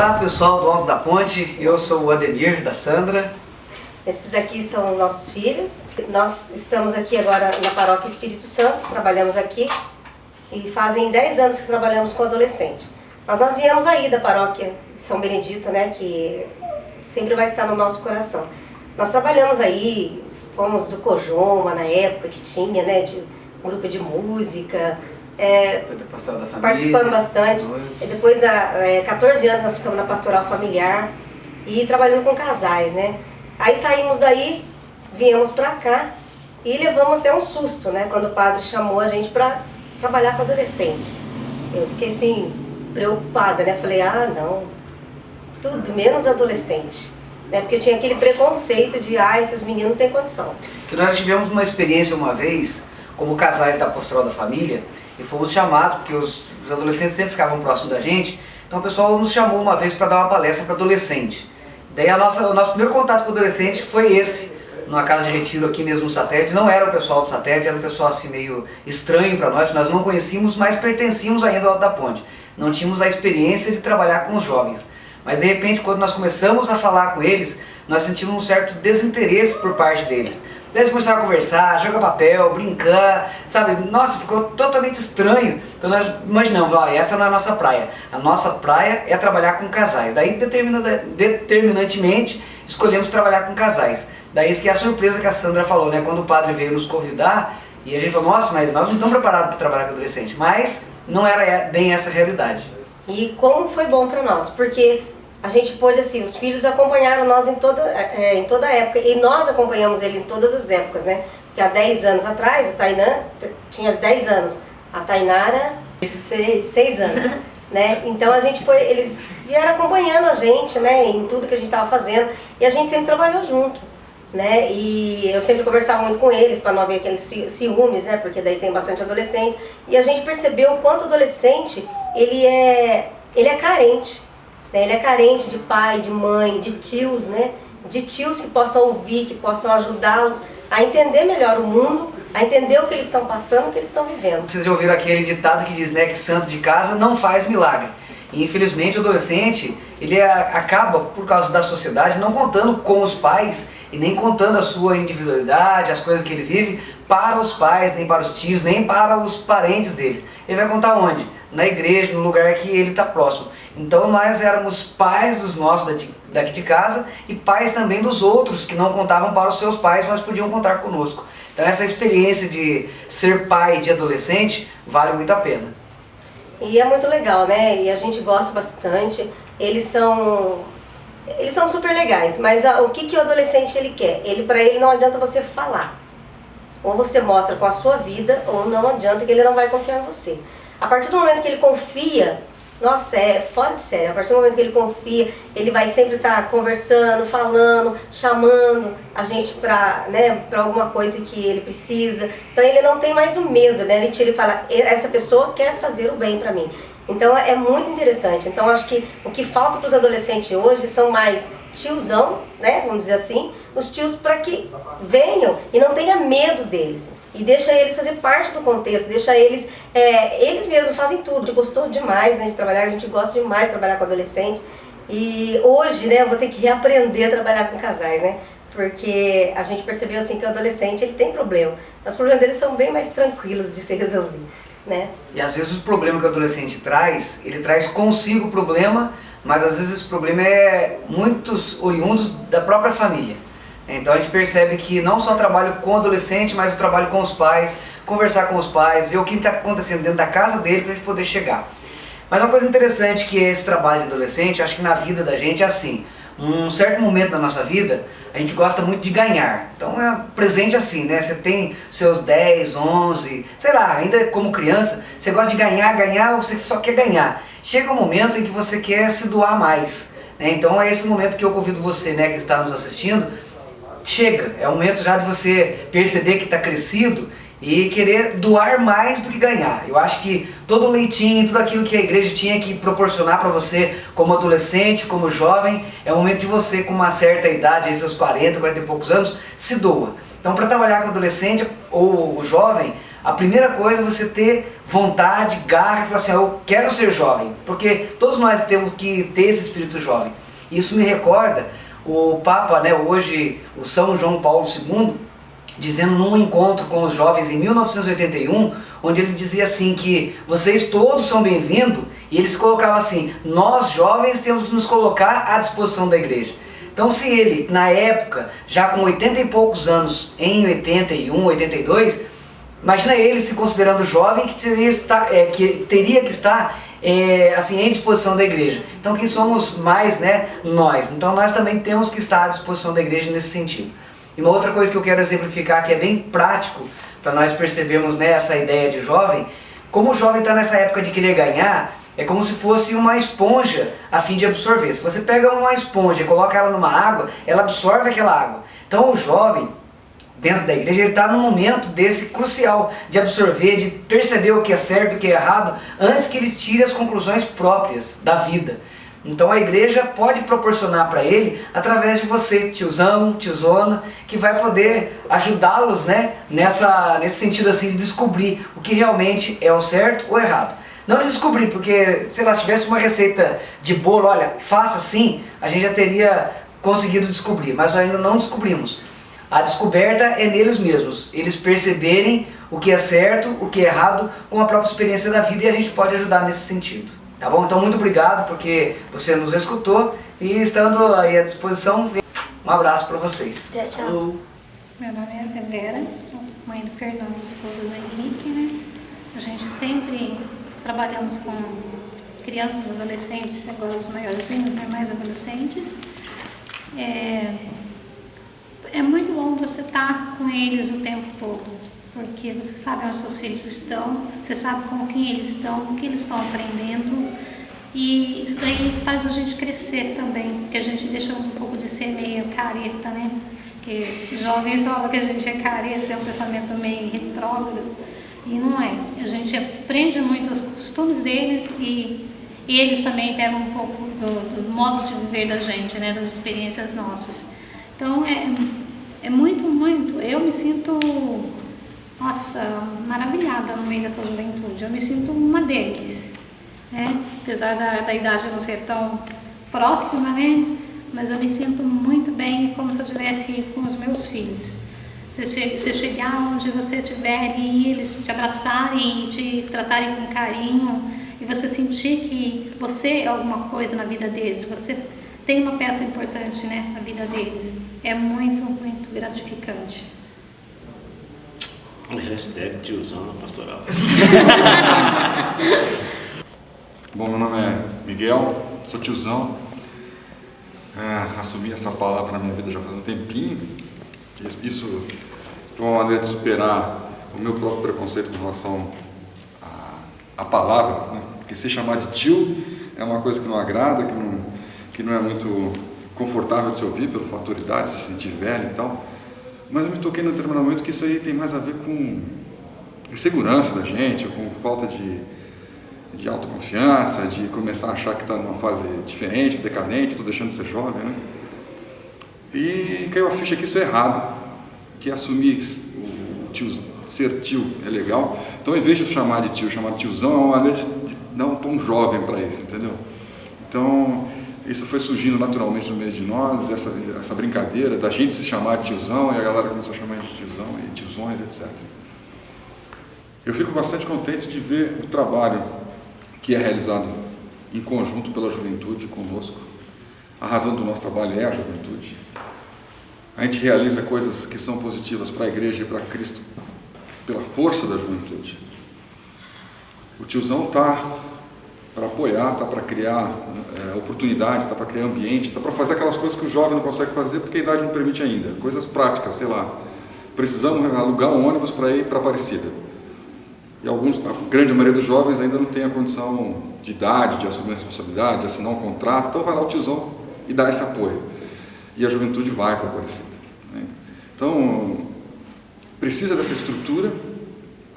Olá pessoal do Alto da Ponte, eu sou o Ademir, da Sandra. Esses aqui são nossos filhos. Nós estamos aqui agora na Paróquia Espírito Santo, trabalhamos aqui e fazem 10 anos que trabalhamos com adolescente. Mas nós viemos aí da Paróquia de São Benedito, né, que sempre vai estar no nosso coração. Nós trabalhamos aí, fomos do Cojoma na época que tinha, né, de um grupo de música. Participamos bastante. E depois, há 14 anos, nós ficamos na Pastoral Familiar e trabalhando com casais, né? Aí saímos daí, viemos pra cá e levamos até um susto, né? Quando o padre chamou a gente pra trabalhar com adolescente. Eu fiquei assim, preocupada, né? Falei, não, tudo menos adolescente. Né? Porque eu tinha aquele preconceito de, esses meninos não têm condição. Que nós tivemos uma experiência uma vez, como casais da Pastoral da Família, e fomos chamados, porque os adolescentes sempre ficavam próximos da gente, então o pessoal nos chamou uma vez para dar uma palestra para adolescente. Daí o nosso primeiro contato com o adolescente foi esse, numa casa de retiro aqui mesmo no Satélite. Não era o pessoal do Satélite, era um pessoal assim meio estranho para nós não conhecíamos, mas pertencíamos ainda ao Alto da Ponte. Não tínhamos a experiência de trabalhar com os jovens. Mas de repente, quando nós começamos a falar com eles, nós sentimos um certo desinteresse por parte deles. Daí eles começaram a conversar, jogar papel, brincar, sabe? Nossa, ficou totalmente estranho. Então nós imaginamos, essa não é a nossa praia. A nossa praia é trabalhar com casais. Daí determinantemente escolhemos trabalhar com casais. Daí isso que é a surpresa que a Sandra falou, né? Quando o padre veio nos convidar, e a gente falou, nossa, mas nós não estamos preparados para trabalhar com adolescente. Mas não era bem essa a realidade. E como foi bom para nós, porque a gente pôde, assim, os filhos acompanharam nós em toda a época, e nós acompanhamos ele em todas as épocas, né? Porque há 10 anos atrás, o Tainan tinha 10 anos, a Tainara, 6 anos, né? Então eles vieram acompanhando a gente, né, em tudo que a gente estava fazendo, e a gente sempre trabalhou junto, né? E eu sempre conversava muito com eles, para não haver aqueles ciúmes, né? Porque daí tem bastante adolescente, e a gente percebeu o quanto o adolescente, ele é carente. Ele é carente de pai, de mãe, de tios, né? De tios que possam ouvir, que possam ajudá-los a entender melhor o mundo, a entender o que eles estão passando, o que eles estão vivendo. Vocês já ouviram aquele ditado que diz, né, que santo de casa não faz milagre. E infelizmente o adolescente, ele acaba, por causa da sociedade, não contando com os pais e nem contando a sua individualidade, as coisas que ele vive, para os pais, nem para os tios, nem para os parentes dele. Ele vai contar onde? Na igreja, no lugar que ele está próximo. Então nós éramos pais dos nossos daqui de casa e pais também dos outros que não contavam para os seus pais, mas podiam contar conosco. Então essa experiência de ser pai de adolescente vale muito a pena. E é muito legal, né? E a gente gosta bastante. Eles são super legais, mas o que o adolescente ele quer? Para ele não adianta você falar. Ou você mostra com a sua vida, ou não adianta que ele não vai confiar em você. A partir do momento que ele confia, nossa, é fora de série. A partir do momento que ele confia, ele vai sempre estar conversando, falando, chamando a gente para alguma coisa que ele precisa. Então ele não tem mais o medo, né? Ele tira e fala, essa pessoa quer fazer o bem para mim. Então é muito interessante. Então acho que o que falta para os adolescentes hoje são mais tiozão, né? Vamos dizer assim, os tios para que venham e não tenha medo deles. E deixa eles fazer parte do contexto, deixa eles, eles mesmos fazem tudo. A gente gostou demais, né, de trabalhar, a gente gosta demais de trabalhar com adolescente. E hoje, né, eu vou ter que reaprender a trabalhar com casais, né? Porque a gente percebeu assim que o adolescente ele tem problema, mas os problemas deles são bem mais tranquilos de ser resolvidos, né? E às vezes o problema que o adolescente traz, ele traz consigo o problema, mas às vezes esse problema é muitos oriundos da própria família. Então a gente percebe que não só trabalho com adolescente, mas o trabalho com os pais, conversar com os pais, ver o que está acontecendo dentro da casa dele para a gente poder chegar. Mas uma coisa interessante que é esse trabalho de adolescente, acho que na vida da gente é assim, um certo momento da nossa vida, a gente gosta muito de ganhar. Então é presente assim, né? Você tem seus 10, 11, sei lá, ainda como criança, você gosta de ganhar, você só quer ganhar. Chega um momento em que você quer se doar mais, né? Então é esse momento que eu convido você, né, que está nos assistindo, chega, é o momento já de você perceber que está crescido e querer doar mais do que ganhar. Eu acho que todo o leitinho, tudo aquilo que a igreja tinha que proporcionar para você como adolescente, como jovem, é o momento de você com uma certa idade, aí seus 40, 40 e poucos anos, se doa. Então para trabalhar com adolescente ou o jovem, a primeira coisa é você ter vontade, garra e falar assim, eu quero ser jovem, porque todos nós temos que ter esse espírito jovem. Isso me recorda o Papa, né, hoje, o São João Paulo II, dizendo num encontro com os jovens em 1981, onde ele dizia assim que vocês todos são bem-vindos, e eles colocavam assim, nós jovens temos que nos colocar à disposição da igreja. Então se ele, na época, já com 80 e poucos anos, em 81, 82, imagina ele se considerando jovem que teria que estar assim, em disposição da igreja. Então quem somos mais, né? Nós. Então nós também temos que estar à disposição da igreja nesse sentido. E uma outra coisa que eu quero exemplificar, que é bem prático, para nós percebermos, né, essa ideia de jovem, como o jovem está nessa época de querer ganhar, é como se fosse uma esponja a fim de absorver. Se você pega uma esponja e coloca ela numa água, ela absorve aquela água. Então o jovem, dentro da igreja, ele está num momento desse crucial de absorver, de perceber o que é certo e o que é errado, antes que ele tire as conclusões próprias da vida. Então a igreja pode proporcionar para ele, através de você, tiozão, tiozona, que vai poder ajudá-los, né, nesse sentido assim de descobrir o que realmente é o certo ou errado. Não de descobrir, porque, sei lá, se tivesse uma receita de bolo, olha, faça assim, a gente já teria conseguido descobrir, mas nós ainda não descobrimos. A descoberta é neles mesmos, eles perceberem o que é certo, o que é errado, com a própria experiência da vida, e a gente pode ajudar nesse sentido. Tá bom? Então muito obrigado porque você nos escutou, e estando aí à disposição, um abraço para vocês. Tchau, tchau. Meu nome é Vera, sou mãe do Fernando, esposa do Henrique, né? A gente sempre trabalhamos com crianças e adolescentes, agora os maiorzinhos, né? Mais adolescentes. É muito bom você estar com eles o tempo todo, porque você sabe onde seus filhos estão, você sabe com quem eles estão, o que eles estão aprendendo, e isso daí faz a gente crescer também, porque a gente deixa um pouco de ser meio careta, né? Porque jovens falam que a gente é careta, tem um pensamento meio retrógrado, e não é. A gente aprende muito os costumes deles e eles também pegam um pouco do modo de viver da gente, né? Das experiências nossas. Então é muito, eu me sinto, nossa, maravilhada no meio dessa juventude, eu me sinto uma deles, né? Apesar da idade não ser tão próxima, né? Mas eu me sinto muito bem, como se eu estivesse com os meus filhos. Você chegar onde você estiver e eles te abraçarem e te tratarem com carinho, e você sentir que você é alguma coisa na vida deles, você tem uma peça importante, né, na vida deles. É muito, muito gratificante. Hashtag tiozão na pastoral. Bom, meu nome é Miguel, sou tiozão. Assumi essa palavra na minha vida já faz um tempinho. Isso foi uma maneira de superar o meu próprio preconceito com relação à palavra, né? Porque se chamar de tio é uma coisa que não agrada, que não é muito confortável de se ouvir pelo fator idade, se sentir velho e tal. Mas eu me toquei num determinado momento que isso aí tem mais a ver com insegurança da gente, com falta de autoconfiança, de começar a achar que está numa fase diferente, decadente, estou deixando de ser jovem, né? E caiu a ficha que isso é errado, que assumir o tio, ser tio é legal. Então, em vez de chamar de tio, chamar de tiozão, é uma maneira de dar um tom jovem para isso, entendeu? Então, isso foi surgindo naturalmente no meio de nós, essa brincadeira da gente se chamar de tiozão, e a galera começou a chamar de tiozão e tiozões, etc. Eu fico bastante contente de ver o trabalho que é realizado em conjunto pela juventude conosco. A razão do nosso trabalho é a juventude. A gente realiza coisas que são positivas para a igreja e para Cristo pela força da juventude. O tiozão está para apoiar, está para criar oportunidades, está para criar ambiente, está para fazer aquelas coisas que o jovem não consegue fazer porque a idade não permite ainda. Coisas práticas, sei lá. Precisamos alugar um ônibus para ir para Aparecida. E a grande maioria dos jovens ainda não tem a condição de idade, de assumir a responsabilidade, de assinar um contrato. Então vai lá o tiozão e dá esse apoio. E a juventude vai para Aparecida, né? Então, precisa dessa estrutura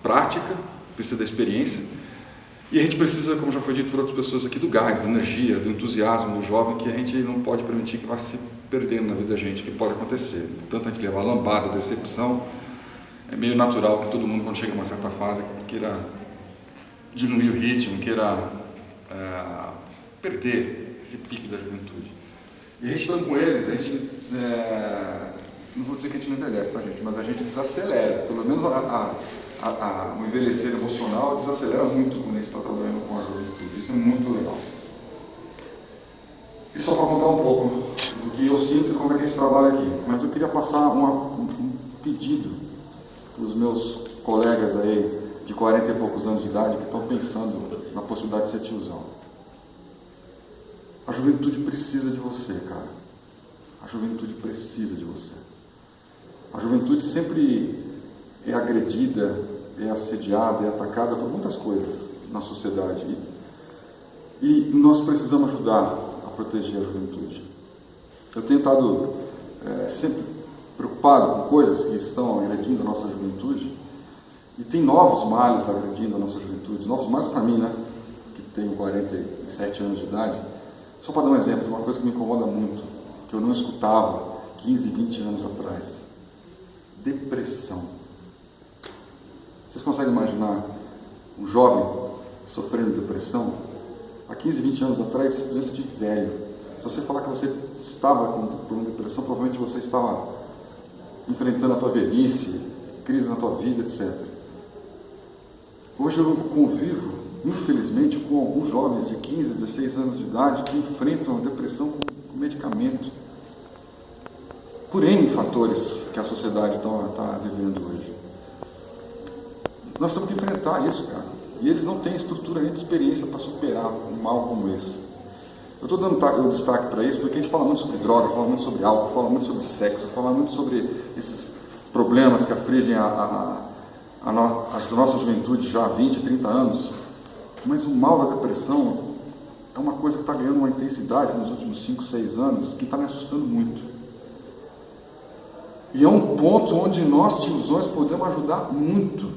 prática, precisa da experiência. E a gente precisa, como já foi dito por outras pessoas aqui, do gás, da energia, do entusiasmo do jovem, que a gente não pode permitir que vá se perdendo na vida da gente, que pode acontecer. Tanto a gente levar lambada, decepção, é meio natural que todo mundo, quando chega a uma certa fase, queira diminuir o ritmo, queira perder esse pique da juventude. E a gente estando com eles, a gente, não vou dizer que a gente não envelhece, tá, gente? Mas a gente desacelera, pelo menos o envelhecer emocional desacelera muito quando a gente está trabalhando com a juventude. Isso é muito legal. E só para contar um pouco do que eu sinto e como é que a gente trabalha aqui. Mas eu queria passar um pedido para os meus colegas aí de 40 e poucos anos de idade que estão pensando na possibilidade de ser tiozão. A juventude precisa de você, cara. A juventude precisa de você. A juventude sempre é agredida, é assediada, é atacada por muitas coisas na sociedade. E nós precisamos ajudar a proteger a juventude. Eu tenho estado sempre preocupado com coisas que estão agredindo a nossa juventude, e tem novos males agredindo a nossa juventude, novos males para mim, né, que tenho 47 anos de idade. Só para dar um exemplo de uma coisa que me incomoda muito, que eu não escutava 15, 20 anos atrás: depressão. Vocês conseguem imaginar um jovem sofrendo de depressão? Há 15, 20 anos atrás, doença de velho. Se você falar que você estava com depressão, provavelmente você estava enfrentando a tua velhice, crise na tua vida, etc. Hoje eu convivo, infelizmente, com alguns jovens de 15, 16 anos de idade que enfrentam a depressão com medicamento, por N fatores que a sociedade está vivendo hoje. Nós temos que enfrentar isso, cara. E eles não têm estrutura nem de experiência para superar um mal como esse. Eu estou dando um destaque para isso porque a gente fala muito sobre droga, fala muito sobre álcool, fala muito sobre sexo, fala muito sobre esses problemas que afligem a nossa juventude já há 20, 30 anos. Mas o mal da depressão é uma coisa que está ganhando uma intensidade nos últimos 5, 6 anos que está me assustando muito. E é um ponto onde nós, tiozões, podemos ajudar muito,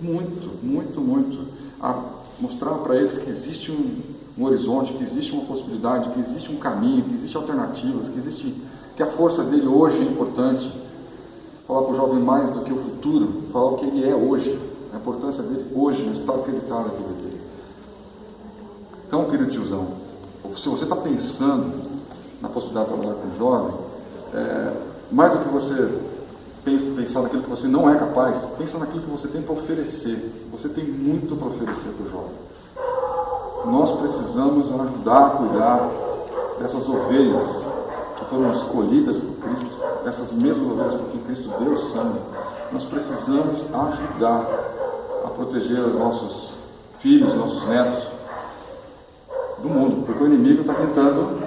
muito, muito, muito, a mostrar para eles que existe um horizonte, que existe uma possibilidade, que existe um caminho, que existem alternativas, que a força dele hoje é importante. Falar para o jovem mais do que o futuro, falar o que ele é hoje, a importância dele hoje, no estado que ele está na vida dele. Então, querido tiozão, se você está pensando na possibilidade de trabalhar com o jovem, mais do que você pensar naquilo que você não é capaz, pensa naquilo que você tem para oferecer. Você tem muito para oferecer para o jovem. Nós precisamos ajudar a cuidar dessas ovelhas que foram escolhidas por Cristo, dessas mesmas ovelhas por quem Cristo deu o sangue. Nós precisamos ajudar a proteger os nossos filhos, nossos netos do mundo, porque o inimigo está tentando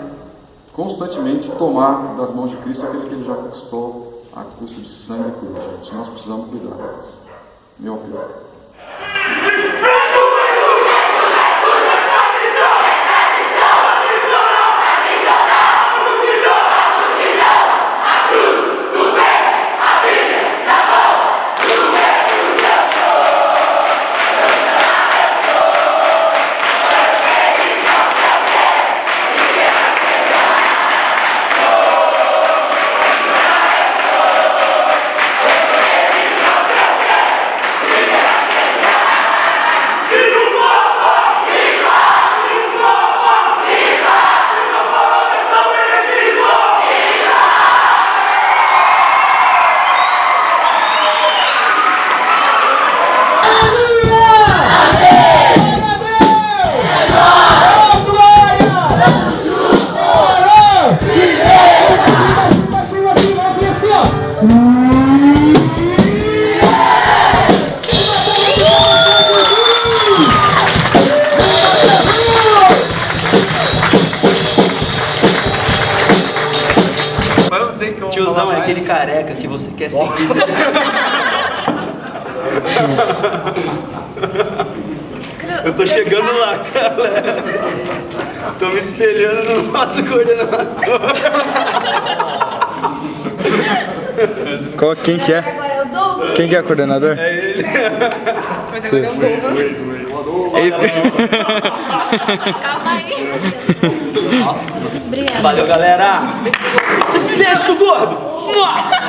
constantemente tomar das mãos de Cristo aquele que ele já conquistou a custo de sangue e cruz. Gente, nós precisamos cuidar disso. Meu apelo. Tiozão é aquele careca que você quer seguir. Eu tô chegando lá, galera. Tô me espelhando no nosso coordenador. Quem que é? Quem que é o coordenador? É ele. É isso que... Calma aí. Obrigada. Valeu, galera. Beijo do gordo.